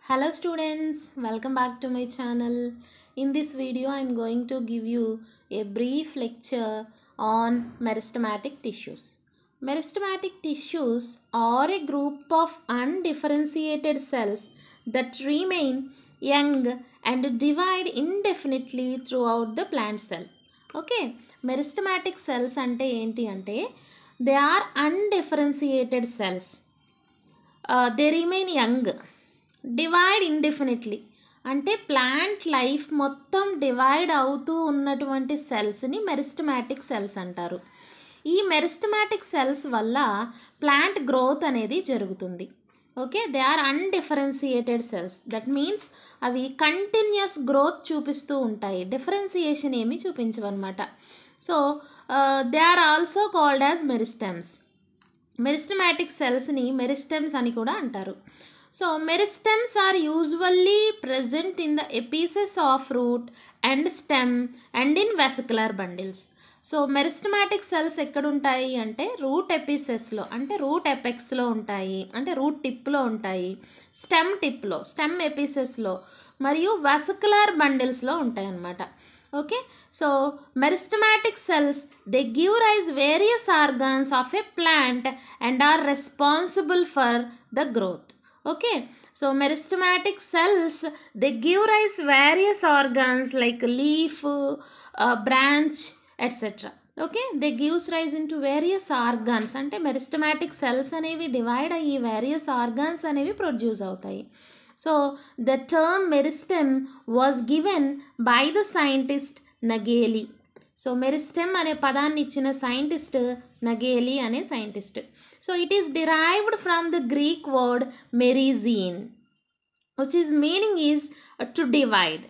Hello students, welcome back to my channel. In this video I am going to give you a brief lecture on meristematic tissues. Meristematic tissues are a group of undifferentiated cells that remain young and divide indefinitely throughout the plant cell. Okay, meristematic cells ante enti ante they are undifferentiated cells. They remain young, divide indefinitely అంటే plant life మొత్తం divide అవుతూ ఉన్నటువంటి సెల్స్ని meristematic cells అంటారు. ఈ meristematic cells వల్ల plant growth అనేది జరుగుతుంది. Okay, they are undifferentiated cells. That means అవి కంటిన్యూస్ గ్రోత్ చూపిస్తూ ఉంటాయి, డిఫరెన్సియేషన్ ఏమీ చూపించవన్నమాట. So they are also called as meristems. Meristematic సెల్స్ని మెరిస్టెమ్స్ అని కూడా అంటారు. So meristems are usually present in the apices of root and stem and in vesicular bundles. So meristematic cells ఎక్కడ ఉంటాయి అంటే రూట్ ఎపిసెస్లో, అంటే రూట్ ఎపెక్స్లో ఉంటాయి, అంటే రూట్ టిప్లో ఉంటాయి, స్టెమ్ టిప్లో, స్టెమ్ ఎపిసెస్లో మరియు వెసికులర్ బండిల్స్లో ఉంటాయి అన్నమాట. Okay, so meristematic cells they give rise various organs of a plant and are responsible for the growth. Okay, so meristematic cells they give rise various organs like leaf, branch, etc. Okay, they gives rise into various organs. అంటే meristematic cells అనేవి divide అయ్యి various organs అనేవి produce అవుతాయి. So the term meristem was given by the scientist Nageli. So meristem అనే పదాన్ని ఇచ్చిన scientist Nageli అనే scientist. So it is derived from the Greek word merizine, which is meaning is to divide.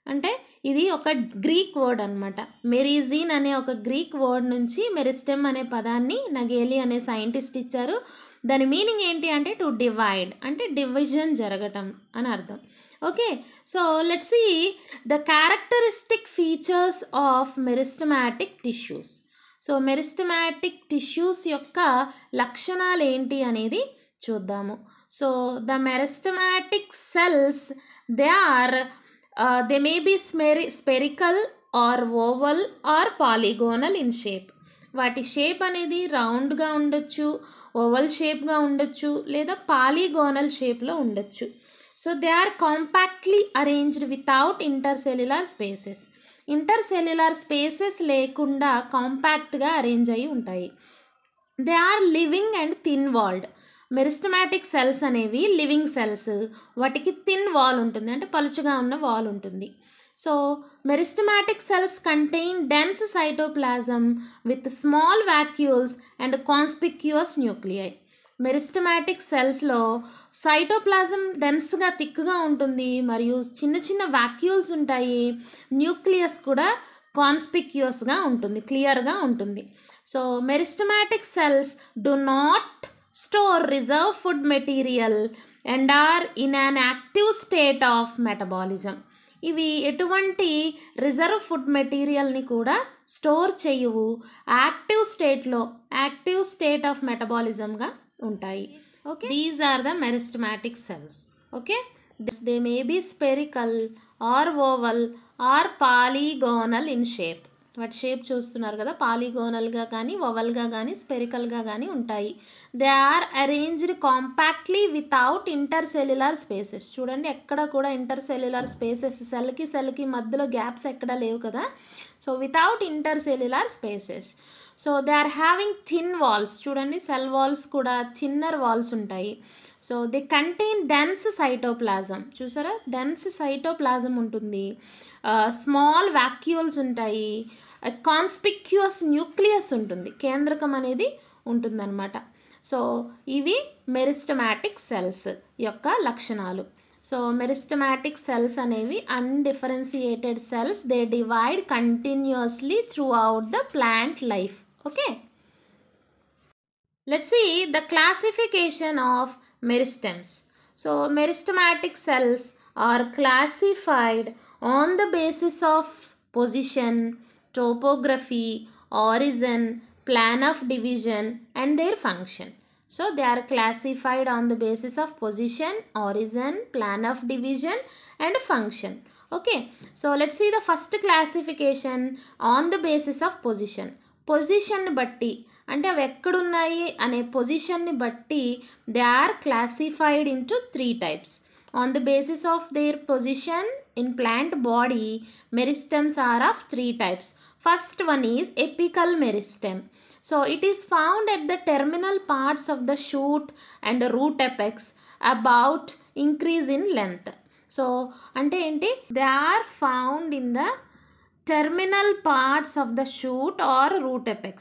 అంటే ఇది ఒక Greek word అనమాట. మెరిజిన్ అనే ఒక గ్రీక్ వర్డ్ నుంచి మెరిస్టెమ్ అనే పదాన్ని నగేలి అనే సైంటిస్ట్ ఇచ్చారు. దాని మీనింగ్ ఏంటి అంటే టు డివైడ్, అంటే డివిజన్ జరగటం అని అర్థం. Okay, so let's see the characteristic features of meristematic tissues. So meristematic tissues యొక్క లక్షణాలు ఏంటి అనేది చూద్దాము. So the meristematic cells they may be spherical or oval or polygonal in shape. వాటి షేప్ అనేది రౌండ్గా ఉండొచ్చు, ఓవల్ షేప్గా ఉండొచ్చు, లేదా పాలిగోనల్ షేప్లో ఉండొచ్చు. So they are compactly arranged without intercellular spaces. Intercellular spaces లేకుండా కాంపాక్ట్గా అరేంజ్ అయి ఉంటాయి. They are living and thin walled. Meristematic cells అనేవి లివింగ్ సెల్స్, వాటికి థిన్ వాల్ ఉంటుంది, అంటే పలుచగా ఉన్న వాల్ ఉంటుంది. So meristematic cells contain dense cytoplasm with small vacuoles and conspicuous nuclei. మెరిస్టమాటిక్ సెల్స్లో సైటోప్లాజం డెన్స్గా థిక్గా ఉంటుంది, మరియు చిన్న చిన్న వాక్యూల్స్ ఉంటాయి, న్యూక్లియస్ కూడా కాన్స్పిక్యూస్గా ఉంటుంది, క్లియర్గా ఉంటుంది. So meristematic cells do not store reserve food material and are in an active state of metabolism. ఇవి ఎటువంటి రిజర్వ్ ఫుడ్ మెటీరియల్ని కూడా స్టోర్ చేయవు, యాక్టివ్ స్టేట్ ఆఫ్ మెటబాలిజంగా ఉంటాయి. Okay, these are the meristematic cells. Okay, they may be spherical or oval or polygonal in shape. వాటి shape చూస్తున్నారు కదా, పాలిగోనల్గా కానీ, ఓవల్గా కానీ, స్పెరికల్గా కానీ ఉంటాయి. They are arranged compactly without intercellular spaces. చూడండి, ఎక్కడ కూడా ఇంటర్సెల్యులర్ స్పేసెస్, సెల్కి మధ్యలో గ్యాప్స్ ఎక్కడ లేవు కదా. So without intercellular spaces. So they are having thin walls. చూడండి, సెల్ వాల్స్ కూడా థిన్నర్ వాల్స్ ఉంటాయి. So they contain dense cytoplasm. చూసారా, డెన్స్ సైటోప్లాజం ఉంటుంది, స్మాల్ వాక్యూల్స్ ఉంటాయి, కాన్స్పిక్యూస్ న్యూక్లియస్ ఉంటుంది, కేంద్రకం అనేది ఉంటుందన్నమాట. సో ఇవి మెరిస్టమాటిక్ సెల్స్ యొక్క లక్షణాలు. సో మెరిస్టమాటిక్ సెల్స్ అనేవి undifferentiated cells. They divide continuously through out the plant life. Okay, let's see the classification of meristems. So meristematic cells are classified on the basis of position, topography, origin, plan of division and their function. So they are classified on the basis of position, origin, plan of division and function. Okay, so let's see the first classification on the basis of position. Position బట్టి అంటే అవి ఎక్కడున్నాయి అనే పొజిషన్ని బట్టి they are classified into 3 types. On the basis of their position in plant body, meristems are of 3 types. First one is apical meristem. So it is found at the terminal parts of the shoot and root apex about increase in length. So ante enti, they are found in the terminal parts of the shoot or root apex.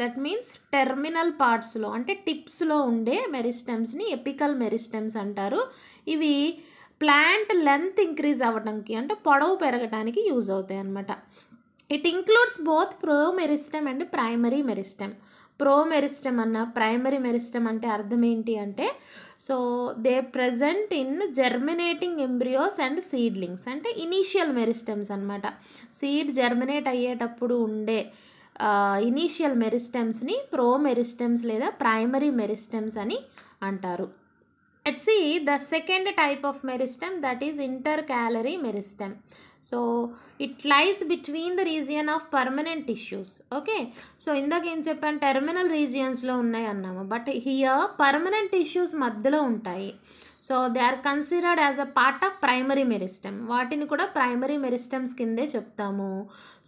That means terminal parts lo ante tips lo unde meristems ni apical meristems antaru. ఇవి plant length increase అవ్వడానికి అంటే పొడవు పెరగడానికి use అవుతాయి అన్నమాట. It includes both pro meristem and primary meristem. Pro meristem అన్న primary meristem అంటే అర్థం ఏంటి అంటే, so they present in germinating embryos and seedlings, అంటే ఇనీషియల్ మెరిస్టమ్స్ అనమాట. సీడ్ జర్మినేట్ అయ్యేటప్పుడు ఉండే ఇనీషియల్ మెరిస్టమ్స్ని ప్రో మెరిస్టమ్స్ లేదా ప్రైమరీ మెరిస్టమ్స్ అని అంటారు. Let's see the second type of meristem, that is intercalary meristem. So it lies between the region of permanent tissues. Okay, so ఇందాక ఏం చెప్పాను, terminal రీజియన్స్లో ఉన్నాయి అన్నాము, బట్ హియర్ పర్మనెంట్ టిష్యూస్ మధ్యలో ఉంటాయి. So they are considered as a part of primary meristem. వాటిని కూడా primary meristems కిందే చెప్తాము.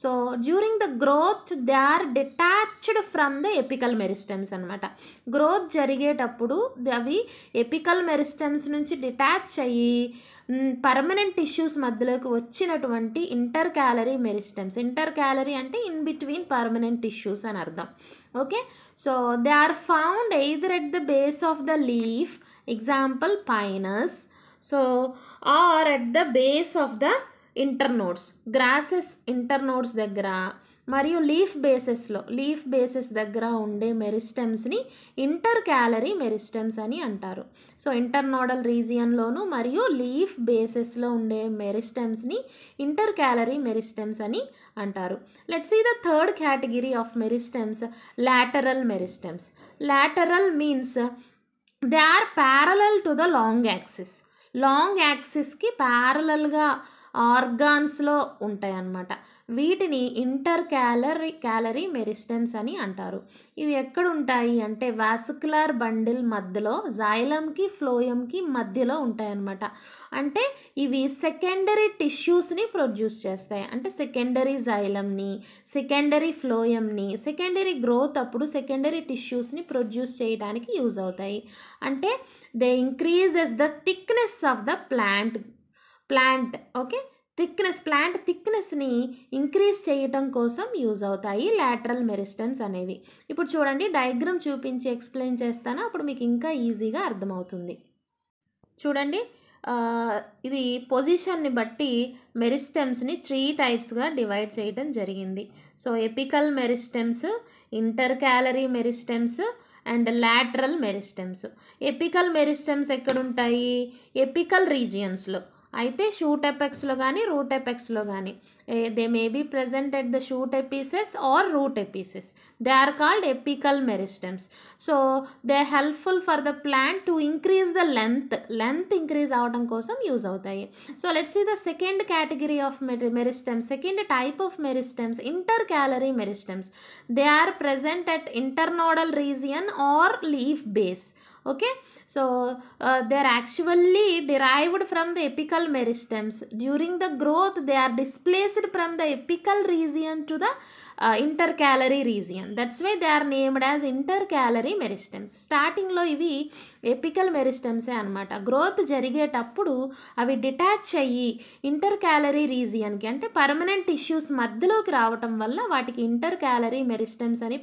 So during the growth they are detached from the apical meristems అనమాట. గ్రోత్ జరిగేటప్పుడు అవి ఎపికల్ మెరిస్టమ్స్ నుంచి డిటాచ్ అయ్యి పర్మనెంట్ టిష్యూస్ మధ్యలోకి వచ్చినటువంటి intercalary meristems. Intercalary అంటే ఇన్ బిట్వీన్ పర్మనెంట్ టిష్యూస్ అని అర్థం. Okay, so they are found either at the base of the leaf, example pinus, so or at the base of the internodes, grasses internodes దగ్గర మరియు leaf bases దగ్గర ఉండే మెరిస్టమ్స్ని intercalary meristems అని అంటారు. So internodal రీజియన్లోను మరియు leaf బేసెస్లో ఉండే మెరిస్టమ్స్ని ఇంటర్ క్యాలరీ మెరిస్టమ్స్ అని అంటారు. Let's see the third category of meristems, lateral meristems. Lateral means they are parallel to the long axis. Long యాక్సిస్కి ప్యారలల్గా ఆర్గాన్స్లో ఉంటాయి అన్నమాట. వీటిని ఇంటర్ క్యాలరీ మెరిస్టమ్స్ అని అంటారు. ఇవి ఎక్కడ ఉంటాయి అంటే వాస్కులర్ బండిల్ మధ్యలో, జైలంకి ఫ్లోయంకి మధ్యలో ఉంటాయన్నమాట. అంటే ఇవి సెకండరీ టిష్యూస్ని ప్రొడ్యూస్ చేస్తాయి. అంటే సెకండరీ జైలంని, సెకండరీ ఫ్లోయంని, సెకండరీ గ్రోత్ అప్పుడు సెకండరీ టిష్యూస్ని ప్రొడ్యూస్ చేయడానికి యూజ్ అవుతాయి. అంటే they increases the thickness of the plant. Okay, plant థిక్నెస్ని ఇంక్రీజ్ చేయటం కోసం యూజ్ అవుతాయి లాటరల్ మెరిస్టమ్స్ అనేవి. ఇప్పుడు చూడండి, డయాగ్రామ్ చూపించి ఎక్స్ప్లెయిన్ చేస్తాను, అప్పుడు మీకు ఇంకా ఈజీగా అర్థమవుతుంది. చూడండి, ఇది పొజిషన్ని బట్టి మెరిస్టమ్స్ని 3 టైప్స్గా డివైడ్ చేయడం జరిగింది. So apical meristems, intercalary meristems and lateral meristems. Apical meristems ఎక్కడుంటాయి? ఎపికల్ రీజియన్స్లో, అయితే షూట్ ఎపెక్స్లో కానీ రూట్ ఎపెక్స్లో కానీ. They may be present at the shoot apices or root apices. They are called apical meristems. So they are helpful for the plant to increase the length increase అవ్వడం కోసం use అవుతాయి. So let's see the second category of meristems, second type of meristems, intercalary meristems. They are present at internodal region or leaf base. Okay, so they are actually derived from the apical meristms. During the growth they are displaced from the apical region to the intercalary region. That's why they are named as intercalary meristems. Starting లో ఇవి apical మెరిస్టమ్సే అనమాట. Growth జరిగేటప్పుడు అవి detach అయ్యి inter calorie రీజియన్కి, అంటే permanent tissues మధ్యలోకి రావటం వల్ల వాటికి ఇంటర్ క్యాలరీ మెరిస్టమ్స్ అని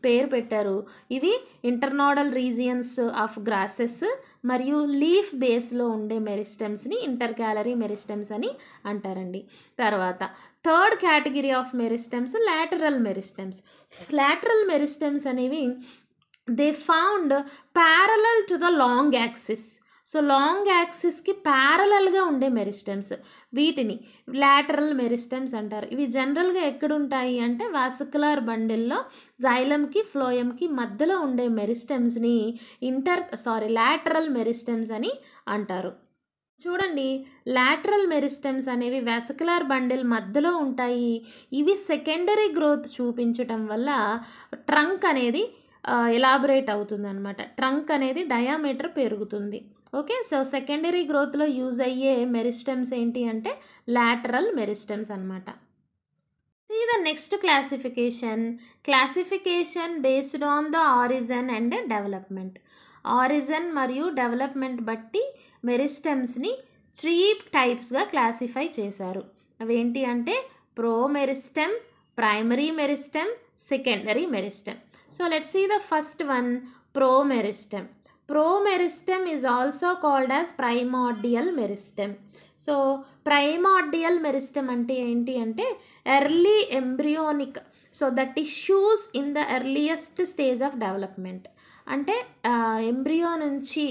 పేరు పెట్టారు. ఇవి ఇంటర్నోడల్ రీజియన్స్ ఆఫ్ గ్రాసెస్ మరియు లీఫ్ బేస్లో ఉండే మెరిస్టమ్స్ని ఇంటర్ క్యాలరీ మెరిస్టమ్స్ అని అంటారండి. తర్వాత third category of meristems, lateral meristems. Lateral meristems అనేవి they found parallel to the long axis. So long యాక్సిస్కి ప్యారలల్గా ఉండే మెరిస్టమ్స్, వీటిని లాటరల్ మెరిస్టమ్స్ అంటారు. ఇవి జనరల్గా ఎక్కడుంటాయి అంటే వాస్కులర్ బండిల్లో జైలంకి ఫ్లోయంకి మధ్యలో ఉండే మెరిస్టమ్స్ని లాటరల్ మెరిస్టమ్స్ అని అంటారు. చూడండి, లాటరల్ మెరిస్టమ్స్ అనేవి వాస్కులర్ బండిల్ మధ్యలో ఉంటాయి. ఇవి సెకండరీ గ్రోత్ చూపించటం వల్ల ట్రంక్ అనేది ఎలాబరేట్ అవుతుంది అనమాట. ట్రంక్ అనేది డయామీటర్ పెరుగుతుంది. ఓకే, సో సెకండరీ గ్రోత్లో యూజ్ అయ్యే మెరిస్టమ్స్ ఏంటి అంటే లాటరల్ మెరిస్టమ్స్ అనమాట. See the next classification based on the origin and development. Origin మరియు డెవలప్మెంట్ బట్టి మెరిస్టమ్స్ని 3 టైప్స్గా క్లాసిఫై చేశారు. అవేంటి అంటే promeristem, primary meristem, secondary meristem. So let's see the first one, promeristem. Promeristem is also called as primordial meristem. So primordial meristem అంటే ఏంటి అంటే early embryonic, so the tissues in the earliest stage of development. అంటే embryo నుంచి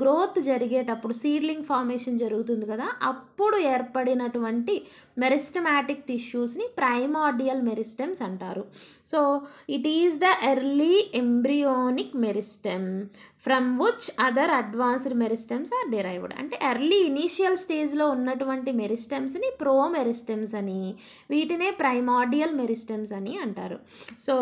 growth జరిగేటప్పుడు seedling formation జరుగుతుంది కదా, అప్పుడు ఏర్పడినటువంటి మెరిస్టమాటిక్ టిష్యూస్ని ప్రైమార్డియల్ మెరిస్టమ్స్ అంటారు. So it is the early embryonic meristem from which other advanced meristems are derived. అంటే ఎర్లీ ఇనీషియల్ స్టేజ్లో ఉన్నటువంటి మెరిస్టమ్స్ని ప్రో మెరిస్టమ్స్ అని, వీటినే ప్రైమార్డియల్ మెరిస్టమ్స్ అని అంటారు. So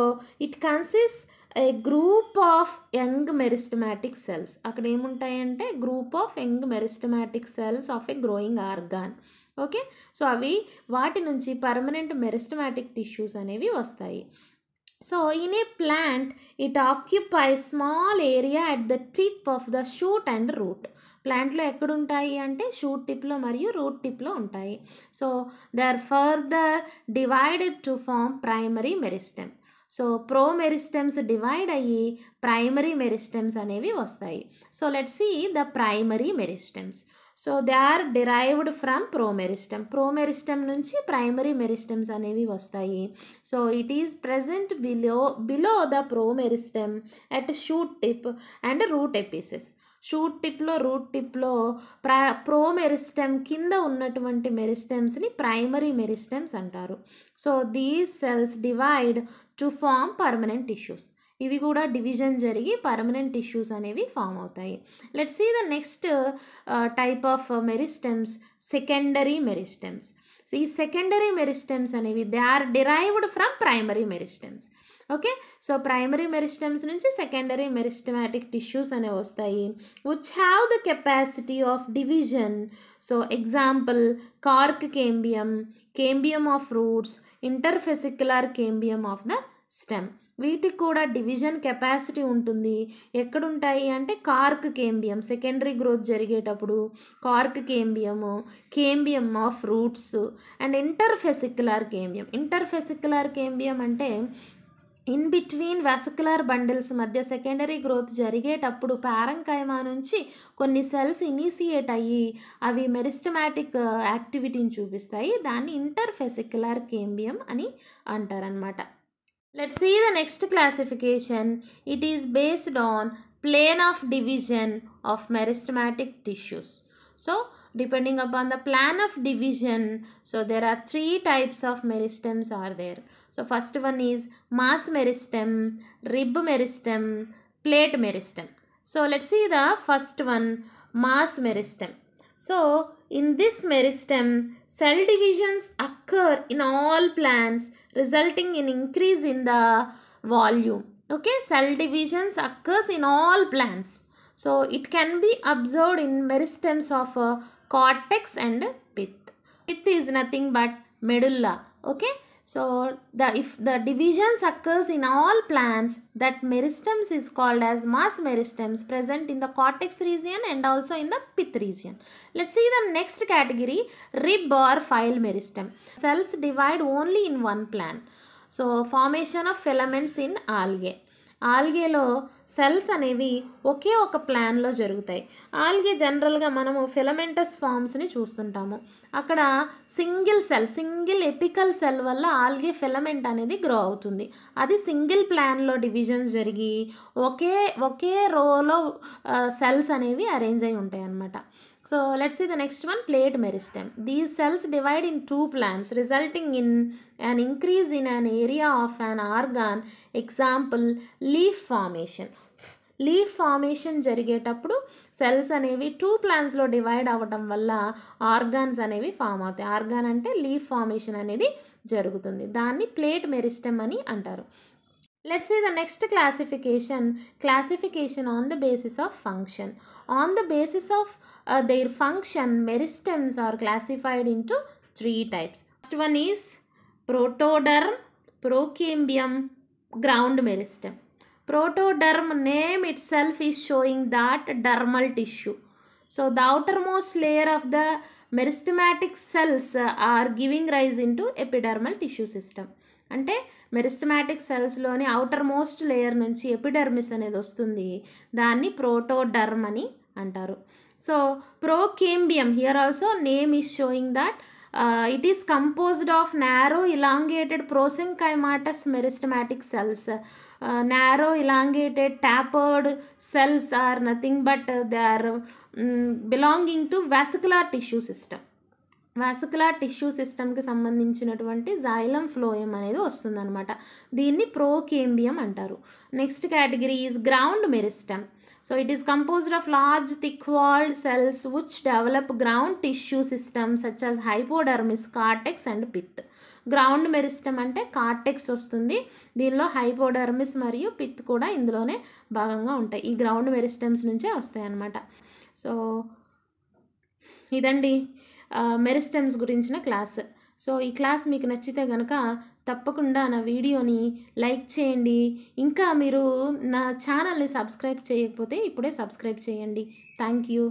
it consist a group of young meristematic cells. అక్కడ ఏముంటాయంటే group of young meristematic cells of a growing organ. Okay, so అవి వాటి నుంచి పర్మనెంట్ మెరిస్టమాటిక్ టిష్యూస్ అనేవి వస్తాయి. So in a plant it occupy small area at the tip of the shoot and root. ప్లాంట్లో ఎక్కడుంటాయి అంటే షూట్ టిప్లో మరియు రూట్ టిప్లో ఉంటాయి. So they are further divided to form primary meristem. So pro meristems divide అయ్యి primary meristems అనేవి వస్తాయి. So let's see the primary meristems. So they are derived from promeristem. Promeristem నుంచి primary meristems అనేవి వస్తాయి. So it is present below the promeristem at shoot tip and root apices. Shoot టిప్లో root టిప్లో promeristem కింద ఉన్నటువంటి మెరిస్టమ్స్ని primary meristems అంటారు. So these cells divide to form permanent tissues. ఇవి కూడా డివిజన్ జరిగి పర్మనెంట్ టిష్యూస్ అనేవి ఫామ్ అవుతాయి. Let's see the next type of meristems, secondary meristems. ఈ సెకండరీ మెరిస్టమ్స్ అనేవి they are derived from primary meristems. Okay, so primary meristems నుంచి secondary meristematic tissues అనేవి వస్తాయి which have the capacity of division. So example cork cambium, cambium of roots, interfascicular cambium of the stem. వీటికి కూడా division capacity ఉంటుంది. ఎక్కడుంటాయి అంటే cork cambium, secondary growth జరిగేటప్పుడు cork cambium, cambium of roots and interfascicular cambium. Interfascicular cambium అంటే in between vascular bundles మధ్య secondary growth జరిగేటప్పుడు పారంకైమా నుంచి కొన్ని సెల్స్ ఇనిషియేట్ అయ్యి అవి మెరిస్టమాటిక్ యాక్టివిటీని చూపిస్తాయి. దాన్ని ఇంటర్ఫెసిక్యులర్ కేంబియం అని అంటారనమాట. Let's see the next classification. It is based on plane of division of meristematic tissues. So depending upon the plan of division, so there are 3 types of meristems are there. So first one is mass meristem, rib meristem, plate meristem. So let's see the first one, mass meristem. So in this meristem, cell divisions occur in all plants resulting in increase in the volume. Okay, cell divisions occurs in all plants. So it can be observed in meristems of cortex and pith. Pith is nothing but medulla. Okay, so if the divisions occurs in all plants, that meristems is called as mass meristems present in the cortex region and also in the pith region. Let's see the next category, rib or file meristem. Cells divide only in one plant. So formation of filaments in algae. ఆల్గేలో cells అనేవి ఒకే ఒక ప్లాన్లో జరుగుతాయి. Algae జనరల్గా మనము filamentous ఫామ్స్ని చూస్తుంటాము. అక్కడ single apical cell వల్ల ఆల్గే ఫిలమెంట్ అనేది గ్రో అవుతుంది. అది సింగిల్ ప్లాన్లో డివిజన్స్ జరిగి ఒకే రోలో సెల్స్ అనేవి అరేంజ్ అయి ఉంటాయి అన్నమాట. So let's see the next one, plate meristem. These cells divide in two plans, resulting in an increase in an area of an organ. Example, leaf formation. Leaf formation జరిగేటప్పుడు cells అనేవి 2 ప్లాన్స్లో divide అవ్వటం వల్ల organs అనేవి form అవుతాయి. Organ అంటే leaf formation అనేది జరుగుతుంది. దాన్ని ప్లేట్ మెరిస్టెమ్ అని అంటారు. Let's see the next classification on the basis of function. On the basis of their function, meristems are classified into 3 types. First one is protoderm, procambium, ground meristem. Protoderm name itself is showing that dermal tissue. So the outermost layer of the meristematic cells are giving rise into epidermal tissue system. అంటే meristematic సెల్స్లోని outermost layer నుంచి epidermis అనేది వస్తుంది. దాన్ని protoderm అని అంటారు. So procambium, here also name is showing that it is composed of narrow elongated prosenchymatous meristematic cells. narrow elongated tapered cells are nothing but they are belonging to vascular tissue system. Vascular tissue సిస్టమ్కి సంబంధించినటువంటి xylem phloem అనేది వస్తుందన్నమాట. దీన్ని procambium అంటారు. Next category is ground meristem. So it is composed of large thick walled cells which develop ground tissue system such as hypodermis, cortex and pith. Ground meristem అంటే cortex వస్తుంది. దీనిలో hypodermis మరియు pith కూడా ఇందులోనే భాగంగా ఉంటాయి. ఈ గ్రౌండ్ మెరిస్టమ్స్ నుంచే వస్తాయి అన్నమాట. సో ఇదండి మెరిస్టమ్స్ గురించిన క్లాస్. సో ఈ క్లాస్ మీకు నచ్చితే కనుక తప్పకుండా నా వీడియోని లైక్ చేయండి. ఇంకా మీరు నా ఛానల్ని సబ్స్క్రైబ్ చేయకపోతే ఇప్పుడే సబ్స్క్రైబ్ చేయండి. Thank you.